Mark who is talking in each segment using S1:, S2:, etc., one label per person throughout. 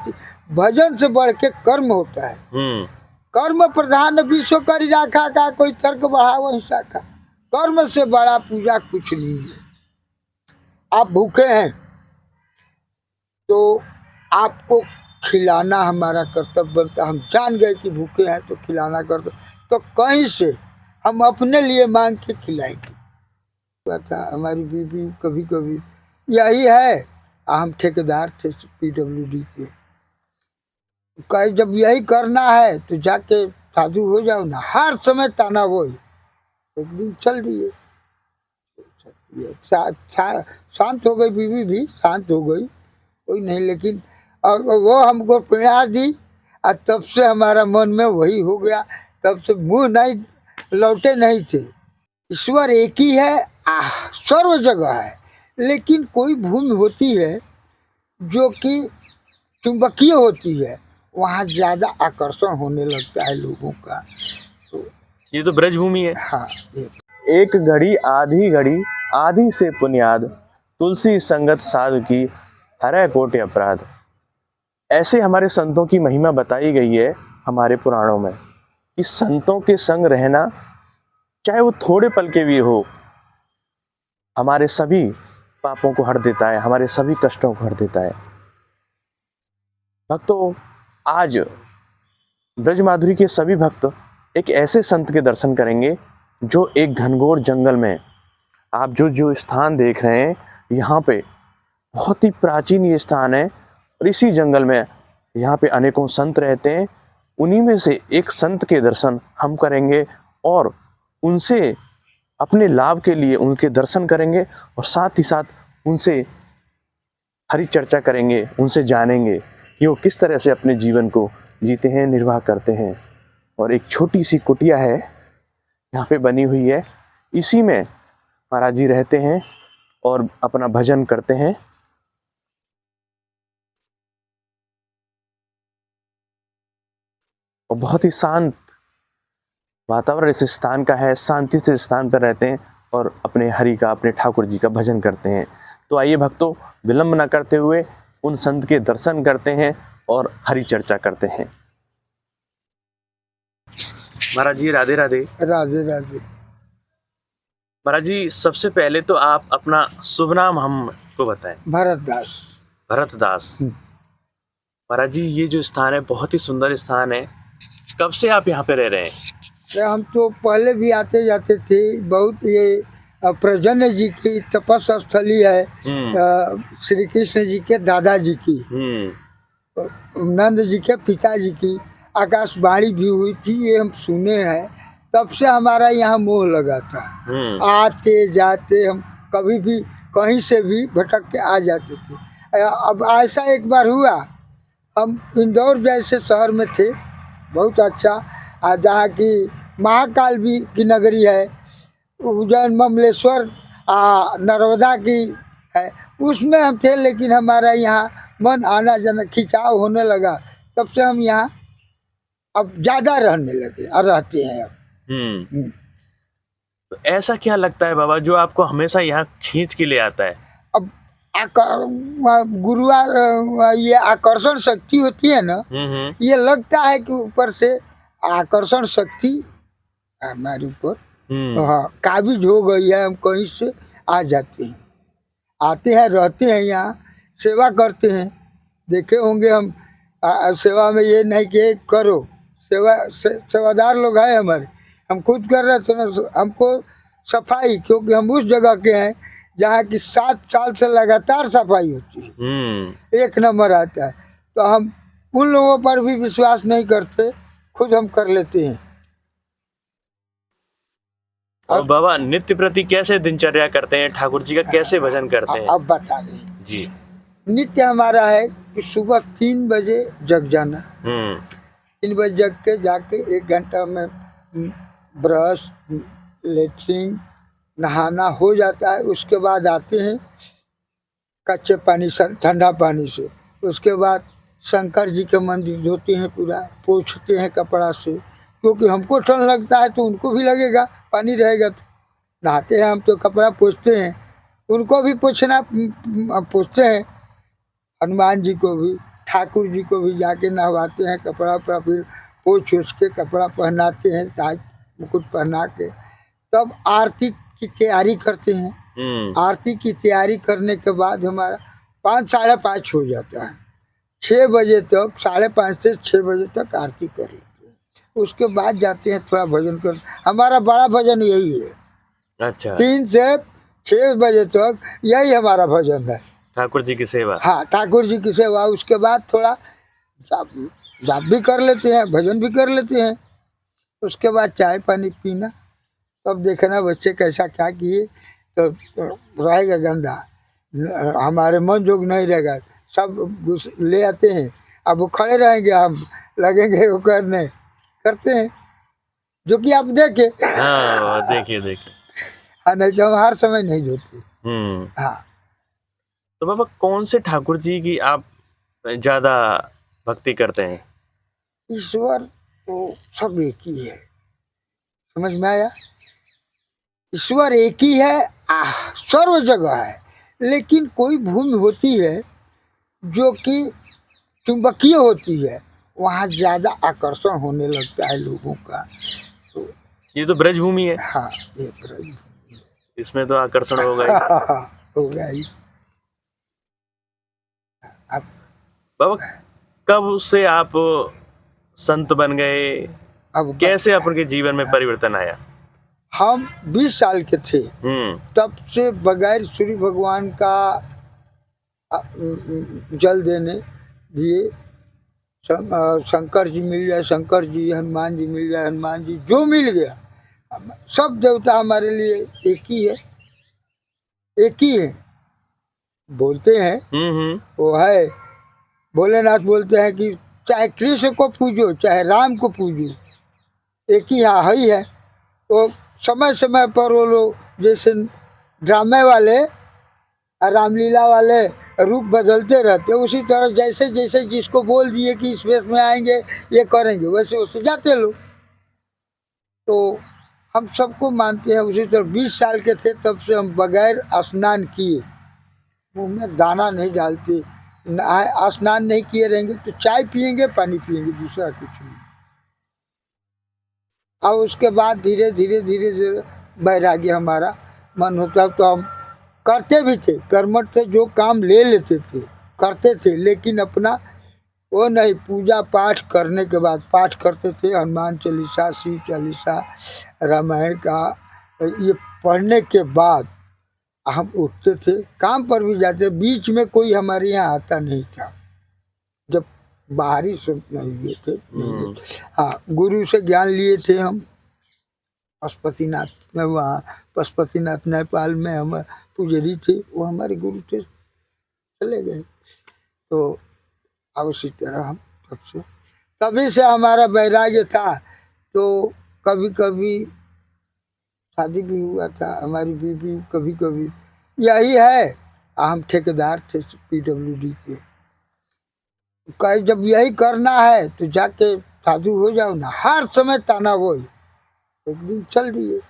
S1: होती। भजन से बढ़ के कर्म होता है। कर्म प्रधान विश्व करी राखा का, कोई तर्क बढ़ाओ हिंसा का। कर्म से बड़ा पूजा कुछ नहीं है। आप भूखे हैं तो आपको खिलाना हमारा कर्तव्य बनता। हम जान गए कि भूखे हैं तो खिलाना कर्तव्य, तो कहीं से हम अपने लिए मांग के खिलाएंगे। था हमारी बीवी कभी कभी यही है। हम ठेकेदार थे PWD के, कहे जब यही करना है तो जाके साधु हो जाओ ना। हर समय ताना वो ही। एक दिन चल दिए, शांत हो गई, बीवी भी शांत हो गई, कोई नहीं। लेकिन वो हमको प्रेरणा दी और तब से हमारा मन में वही हो गया। तब से मुंह नहीं लौटे नहीं थे। ईश्वर एक ही है, सर्व जगह है, लेकिन कोई भूमि होती है जो कि चुंबकीय होती है, वहाँ ज्यादा आकर्षण होने लगता है लोगों का। तो
S2: ये तो ब्रज भूमि है।
S1: हाँ,
S2: एक घड़ी आधी घड़ी आधी से पुनियाद, तुलसी संगत साधु की हरै कोटि अपराध। ऐसे हमारे संतों की महिमा बताई गई है हमारे पुराणों में कि संतों के संग रहना, चाहे वो थोड़े पल के भी हो, हमारे सभी पापों को हर देता है, हमारे सभी कष्टों को हर देता है। भक्तों, आज ब्रज माधुरी के सभी भक्त एक ऐसे संत के दर्शन करेंगे जो एक घनघोर जंगल में, आप जो स्थान देख रहे हैं, यहाँ पे बहुत ही प्राचीन ये स्थान है और इसी जंगल में यहाँ पे अनेकों संत रहते हैं। उन्हीं में से एक संत के दर्शन हम करेंगे और उनसे अपने लाभ के लिए उनके दर्शन करेंगे और साथ ही साथ उनसे हरी चर्चा करेंगे, उनसे जानेंगे कि वो किस तरह से अपने जीवन को जीते हैं, निर्वाह करते हैं। और एक छोटी सी कुटिया है यहाँ पे बनी हुई है, इसी में महाराज जी रहते हैं और अपना भजन करते हैं। और बहुत ही शांत वातावरण इस स्थान का है, शांति से स्थान पर रहते हैं और अपने हरि का, अपने ठाकुर जी का भजन करते हैं। तो आइए भक्तों, विलंब न करते हुए उन संत के दर्शन करते हैं और हरि चर्चा करते हैं। महाराज जी राधे राधे।
S1: राधे राधे।
S2: महाराज जी, सबसे पहले तो आप अपना शुभ नाम हमको बताएं।
S1: भरतदास।
S2: भरतदास। महाराज जी, ये जो स्थान है बहुत ही सुंदर स्थान है। कब से आप यहाँ पे रह रहे हैं?
S1: हम तो पहले भी आते जाते थे बहुत। ये प्रजन्य जी की तपस्या स्थली है, श्री कृष्ण जी के दादाजी की, नंद जी के पिताजी की। आकाशवाणी भी हुई थी, ये हम सुने हैं। तब से हमारा यहाँ मोह लगा था। आते जाते हम कभी भी कहीं से भी भटक के आ जाते थे। अब ऐसा एक बार हुआ, हम इंदौर जैसे शहर में थे, बहुत अच्छा, जहाँ की महाकाल भी की नगरी है, उज्जैन ममलेश्वर नर्मदा की है, उसमें हम थे। लेकिन हमारा यहाँ मन आना जाना खिंचाव होने लगा, तब से हम यहाँ अब ज़्यादा रहने लगे और रहते हैं अब।
S2: तो ऐसा क्या लगता है बाबा जो आपको हमेशा यहाँ खींच के ले आता है?
S1: अब गुरु ये आकर्षण शक्ति होती है ना, ये लगता है कि ऊपर से आकर्षण शक्ति हमारे ऊपर काबिज हो गई है। हम कहीं से आ जाते हैं, आते हैं, रहते हैं, यहाँ सेवा करते हैं। देखे होंगे हम सेवा में ये नहीं कि करो, सेवादार लोग हैं हमारे। हम खुद कर रहे थे ना, हमको सफाई, क्योंकि हम उस जगह के हैं जहाँ की 7 साल से लगातार सफाई होती है, 1 नंबर आता है। तो हम उन लोगों पर भी विश्वास नहीं करते, खुद हम कर लेते हैं।
S2: और बाबा नित्य प्रति कैसे दिनचर्या करते हैं, ठाकुर जी का कैसे भजन करते हैं?
S1: अब बता दें
S2: जी।
S1: नित्य हमारा है कि सुबह 3 बजे जग जाना। 3 बजे जग के जाके 1 घंटा में ब्रश, लेट्रिन, नहाना हो जाता है। उसके बाद आते हैं कच्चे पानी से, ठंडा पानी से। उसके बाद शंकर जी के मंदिर धोते हैं, पूरा पोंछते हैं कपड़ा से, क्योंकि हमको ठंड लगता है तो उनको भी लगेगा, पानी रहेगा तो। नहाते हैं हम तो कपड़ा पोंछते हैं, उनको भी पोंछते हैं, हनुमान जी को भी। ठाकुर जी को भी जाके नहवाते हैं, कपड़ा उपड़ा फिर पोछ ओछ के कपड़ा पहनाते हैं, ताज मुकुट पहना के तब आरती की तैयारी करते हैं। आरती की तैयारी करने के बाद हमारा 5 साढ़े 5 हो जाता है। 6 बजे तक, 5:30 से 6 बजे तक आरती कर लेते हैं। उसके बाद जाते हैं थोड़ा भजन कर। हमारा बड़ा भजन यही है।
S2: अच्छा,
S1: 3 से 6 बजे तक यही हमारा भजन है,
S2: ठाकुर जी की सेवा।
S1: हाँ, ठाकुर जी की सेवा। उसके बाद थोड़ा जाप भी कर लेते हैं, भजन भी कर लेते हैं। उसके बाद चाय पानी पीना, तब देखना बच्चे कैसा क्या किए, तो रहेगा गंदा, हमारे मन जोग नहीं रहेगा, सब ले आते हैं। अब वो खड़े रहेंगे, हम लगेंगे वो करने, करते हैं जो कि आप देखे।
S2: हाँ, देखिए देखिए।
S1: हाँ, नहीं तो हम हर समय नहीं जोते। हाँ,
S2: तो बाबा कौन से ठाकुर जी की आप ज्यादा भक्ति करते हैं?
S1: ईश्वर तो सब एक ही है, समझ में आया? ईश्वर एक ही है, सर्व जगह है, लेकिन कोई भूमि होती है जो कि चुंबकीय होती है, वहाँ ज्यादा आकर्षण होने लगता है लोगों का। तो
S2: ये तो ब्रज भूमि है,
S1: हाँ, ये ब्रज
S2: इसमें तो आकर्षण होगा ही।
S1: हो गया ही। अब
S2: बाबा कब से आप संत बन गए?
S1: अब
S2: कैसे आपके जीवन में परिवर्तन आया?
S1: हम 20 साल के थे, तब से बगैर सूर्य भगवान का जल देने दिए, शंकर जी मिल जाए शंकर जी, हनुमान जी मिल जाए हनुमान जी, जो मिल गया। सब देवता हमारे लिए एक ही है, एक ही है। बोलते हैं वो है, भोलेनाथ बोलते हैं कि चाहे कृष्ण को पूजो चाहे राम को पूजो, एक ही ही है। वो समय समय पर वो लोग जैसे ड्रामे वाले, रामलीला वाले रूप बदलते रहते, उसी तरह जैसे जैसे जिसको बोल दिए कि इस वेश में आएंगे ये करेंगे, वैसे वैसे जाते लोग। तो हम सबको मानते हैं उसी तरह। 20 साल के थे तब से हम बगैर स्नान किए, मुंह में दाना नहीं डालते, स्नान नहीं किए रहेंगे तो चाय पियेंगे पानी पियेंगे, दूसरा कुछ नहीं। और उसके बाद धीरे धीरे धीरे धीरे वैराग्य हमारा मन होता, तो हम करते भी थे, कर्मठ थे, जो काम ले लेते थे करते थे, लेकिन अपना वो नहीं। पूजा पाठ करने के बाद पाठ करते थे, हनुमान चालीसा, शिव चालीसा, रामायण का, ये पढ़ने के बाद हम उठते थे, काम पर भी जाते। बीच में कोई हमारे यहाँ आता नहीं था, जब बाहरी संत नहीं हुए थे। हाँ, गुरु से ज्ञान लिए थे हम पशुपतिनाथ में, वहाँ पशुपतिनाथ नेपाल में हम पुजारी थे, वो हमारे गुरु थे, चले गए। तो अब उसी तरह हम सबसे, तभी से हमारा वैराग्य था। तो कभी कभी शादी भी हुआ था, हमारी बीवी कभी कभी यही है। हम ठेकेदार थे PWD के, कहे जब यही करना है तो जाके साधु हो जाओ ना, हर समय ताना वो। एक दिन चल दिए,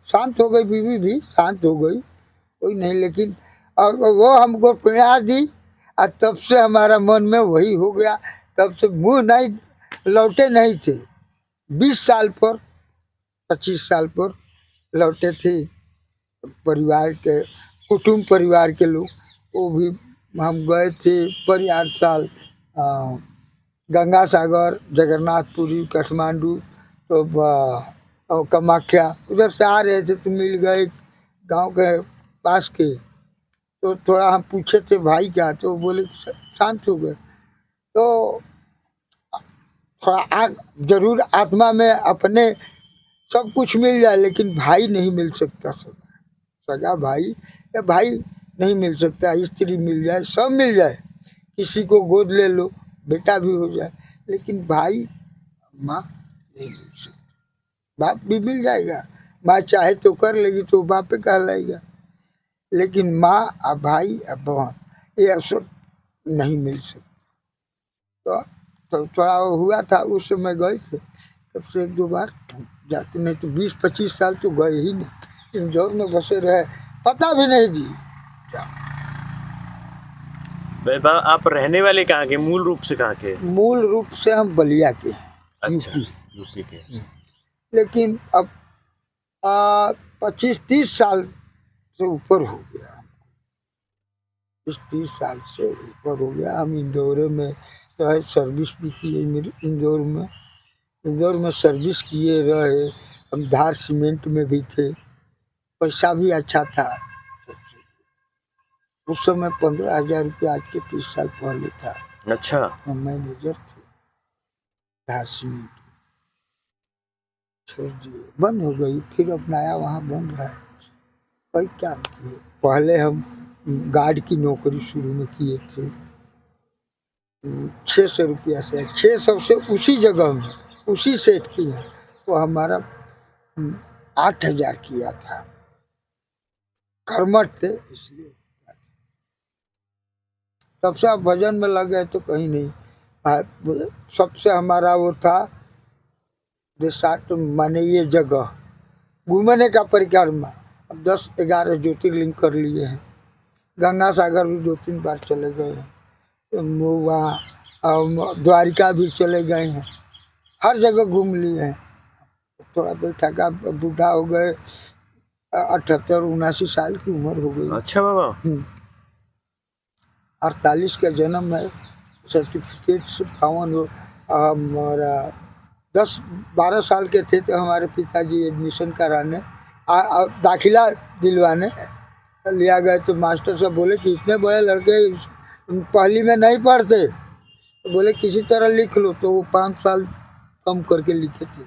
S1: शांत हो गई, बीवी भी शांत हो गई, कोई नहीं। लेकिन वो हमको प्रेरणा दी, और तब से हमारा मन में वही हो गया। तब से मुंह नहीं लौटे नहीं थे। 20 साल पर 25 साल पर लौटे थे। परिवार के कुटुंब परिवार के लोग, वो भी हम गए थे परिवार साल गंगा सागर, जगन्नाथपुरी, काठमांडू, तो कामाख्या, उधर से आ रहे थे तो मिल गए गांव के पास के। तो थोड़ा हम पूछे थे भाई क्या, तो बोले शांत हो गए। तो थोड़ा जरूर आत्मा में अपने सब कुछ मिल जाए, लेकिन भाई नहीं मिल सकता। सगा भाई या भाई नहीं मिल सकता। स्त्री मिल जाए, सब मिल जाए, किसी को गोद ले लो, बेटा भी हो जाए, लेकिन भाई माँ नहीं मिल सकता। बाप भी मिल जाएगा, माँ चाहे तो कर लेगी तो बाप पे कहलाएगा, लेकिन माँ और भाई और बहन ये सब नहीं मिल सकता। तो थोड़ा हुआ था, उस समय गए थे, तब से 1-2 बार जाते, नहीं तो 20-25 साल तो गए ही नहीं। इंदौर में बसे रहे, पता भी नहीं दी।
S2: आप रहने वाले कहाँ के, मूल रूप से कहाँ के?
S1: मूल रूप से हम बलिया के हैं,
S2: अच्छा,
S1: यूपी।
S2: यूपी के।
S1: लेकिन अब 25-30 साल से ऊपर हो गया, 30 साल से ऊपर हो गया। हम इंदौर में रहे, सर्विस भी किए मेरी इंदौर में सर्विस किए रहे। हम धार सीमेंट में भी थे, पैसा भी अच्छा था उस समय। 15,000 रुपया आज के 30 साल पहले था।
S2: अच्छा।
S1: हम मैनेजर थे धार सीमेंट, छोड़ दिए, बंद हो गई। फिर अब नया वहाँ बन रहा है। भाई क्या किए, पहले हम गार्ड की नौकरी शुरू में किए थे, 600 रुपया से, 600 से उसी जगह में उसी सेट किया, वो हमारा 8,000 किया था। कर्मठ थे इसलिए। तब से आप भजन में लग गए तो कहीं नहीं। सबसे हमारा वो था देशाट, माने ये जगह घूमने का परिक्रमा। अब 10-11 ज्योतिर्लिंग कर लिए हैं। गंगा सागर भी 2-3 बार चले गए हैं, वहाँ द्वारिका भी चले गए हैं, हर जगह घूम लिए हैं। थोड़ा बैठा का बूढ़ा हो गए, 78-79 साल की उम्र हो गई।
S2: अच्छा बाबा।
S1: 48 का जन्म है, सर्टिफिकेट से 52। हमारा 10-12 साल के थे तो हमारे पिताजी एडमिशन कराने दाखिला दिलवाने लिया गए, तो मास्टर साहब बोले कि इतने बड़े लड़के पहली में नहीं पढ़ते, तो बोले किसी तरह लिख लो। तो वो 5 साल कम करके लिखे थे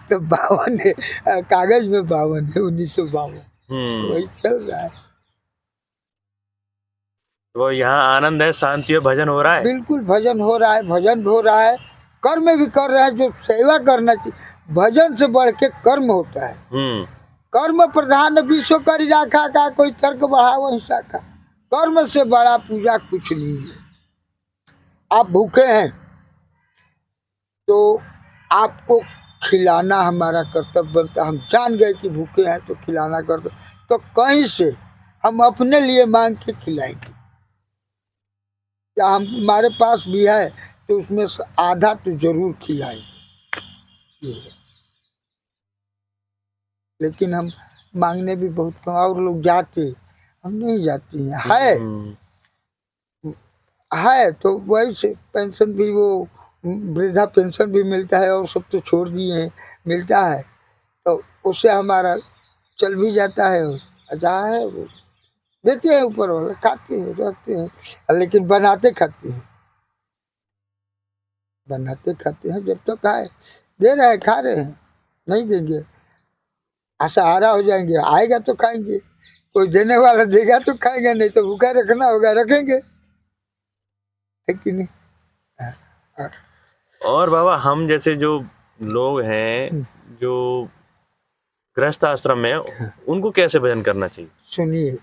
S1: तो 52 है, कागज में 52 है, 1952। वही चल रहा है।
S2: वो यहाँ आनंद है, शांति है, भजन हो रहा है।
S1: बिल्कुल भजन हो रहा है, भजन हो रहा है, कर्म भी कर रहे हैं। जो सेवा करना चाहिए, भजन से बढ़ के कर्म होता है। कर्म प्रधान विश्व करी राखा का, कोई तर्क बढ़ाओ हिंसा का। कर्म से बड़ा पूजा कुछ नहीं है। आप भूखे हैं तो आपको खिलाना हमारा कर्तव्य बनता। हम जान गए कि भूखे हैं तो खिलाना कर्तव्य, तो कहीं से हम अपने लिए मांग के खिलाएंगे। या हमारे पास भी है तो उसमें से आधा तो जरूर खिलाएंगे। लेकिन हम मांगने भी बहुत कम, और लोग जाते, हम नहीं जाते हैं। है तो वही से पेंशन भी, वो वृद्धा पेंशन भी मिलता है, और सब तो छोड़ दिए हैं, मिलता है तो उससे हमारा चल भी जाता है। अच्छा है, वो देते हैं ऊपर वाले, खाते हैं, रहते हैं। लेकिन बनाते खाते हैं, बनाते खाते हैं। जब तक आए दे रहे हैं, खा रहे हैं, नहीं देंगे असहारा हो जाएंगे। आएगा तो खाएंगे, कोई देने वाला देगा तो खाएंगे, नहीं तो भूखा रखना होगा, रखेंगे, है कि नहीं।
S2: और बाबा हम जैसे जो लोग हैं जो गृहस्थ आश्रम में, उनको कैसे भजन करना चाहिए?
S1: सुनिए,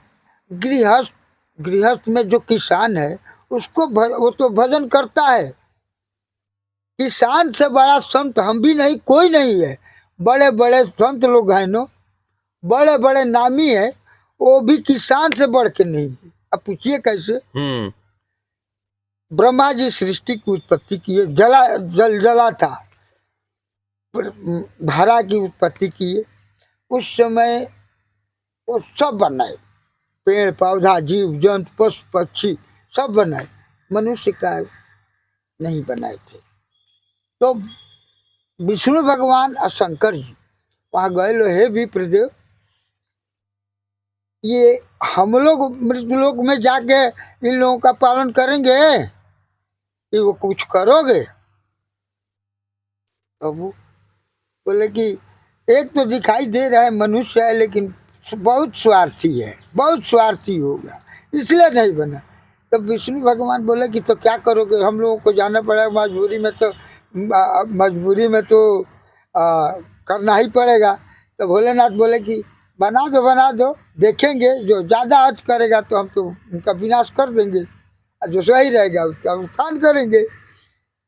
S1: गृहस्थ में जो किसान है उसको वो तो भजन करता है। किसान से बड़ा संत हम भी नहीं, कोई नहीं है। बड़े बड़े संत लोग हैं नो, बड़े बड़े नामी है, वो भी किसान से बढ़ के नहीं है। अब पूछिए कैसे। ब्रह्मा जी सृष्टि की उत्पत्ति किए, जला था, धारा की उत्पत्ति किए। उस समय वो सब बनाए, पेड़ पौधा, जीव जंतु, पशु पक्षी सब बनाए, मनुष्य का नहीं बनाए थे। तो विष्णु भगवान और शंकर जी वहाँ गए, लो हे विप्रदेव, ये हम लोग मृत्युलोक में जाके इन लोगों का पालन करेंगे कि वो कुछ करोगे? तो वो बोले कि एक तो दिखाई दे रहा है मनुष्य है, लेकिन बहुत स्वार्थी है, बहुत स्वार्थी होगा, इसलिए नहीं बना। तो विष्णु भगवान बोले कि तो क्या करोगे? हम लोगों को जाना पड़ेगा, मजबूरी में तो करना ही पड़ेगा। तो भोलेनाथ बोले कि बना दो, देखेंगे, जो ज़्यादा हद करेगा तो हम तो उनका विनाश कर देंगे, और जो सही रहेगा उसका उत्थान करेंगे।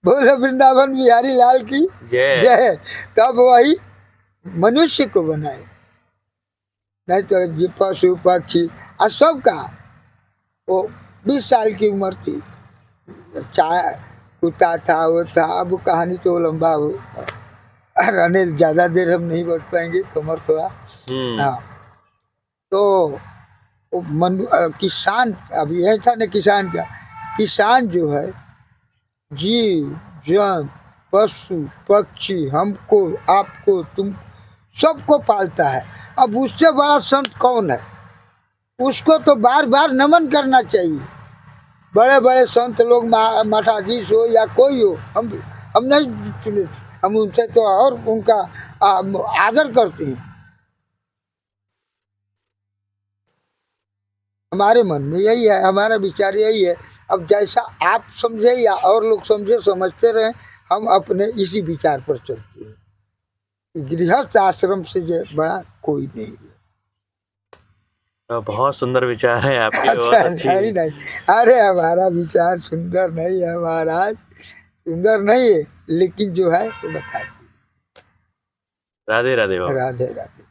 S1: बोले वृंदावन बिहारी लाल की जय। तब वही मनुष्य को बनाए, नहीं तो पशु पक्षी और सबका वो 20 साल की उम्र थी, चाय कुत्ता था वो था। अब कहानी तो लंबा हो रहने, ज़्यादा देर हम नहीं बैठ पाएंगे, कमर थोड़ा। हाँ, तो वो किसान, अब यही था ना किसान का, किसान जो है जीव जन पशु पक्षी हमको आपको तुम सबको पालता है। अब उससे बड़ा संत कौन है? उसको तो बार बार नमन करना चाहिए। बड़े बड़े संत लोग मठाधीश हो या कोई हो, हम नहीं चुने, हम उनसे तो और उनका आदर करते हैं। हमारे मन में यही है, हमारा विचार यही है। अब जैसा आप समझे या और लोग समझे, समझते रहे, हम अपने इसी विचार पर चलते हैं। गृहस्थ आश्रम से जो बड़ा कोई नहीं है।
S2: तो बहुत सुंदर विचार है आपके। बहुत
S1: अच्छा,
S2: अच्छी।
S1: नहीं नहीं, अरे हमारा विचार सुंदर नहीं है महाराज, सुंदर नहीं है, लेकिन जो है वो बता दी।
S2: राधे राधे बाबा।
S1: राधे राधे।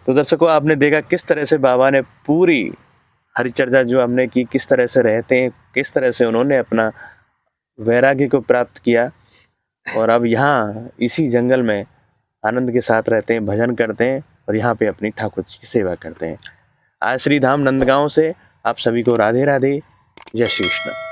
S2: तो दर्शकों, आपने देखा किस तरह से बाबा ने पूरी हरिचर्चा जो हमने की, किस तरह से रहते हैं, किस तरह से उन्होंने अपना वैराग्य को प्राप्त किया, और अब यहाँ इसी जंगल में आनंद के साथ रहते हैं, भजन करते हैं और यहाँ पे अपनी ठाकुर जी की सेवा करते हैं। आज श्री धाम नंदगांव से आप सभी को राधे राधे, जय श्री कृष्ण।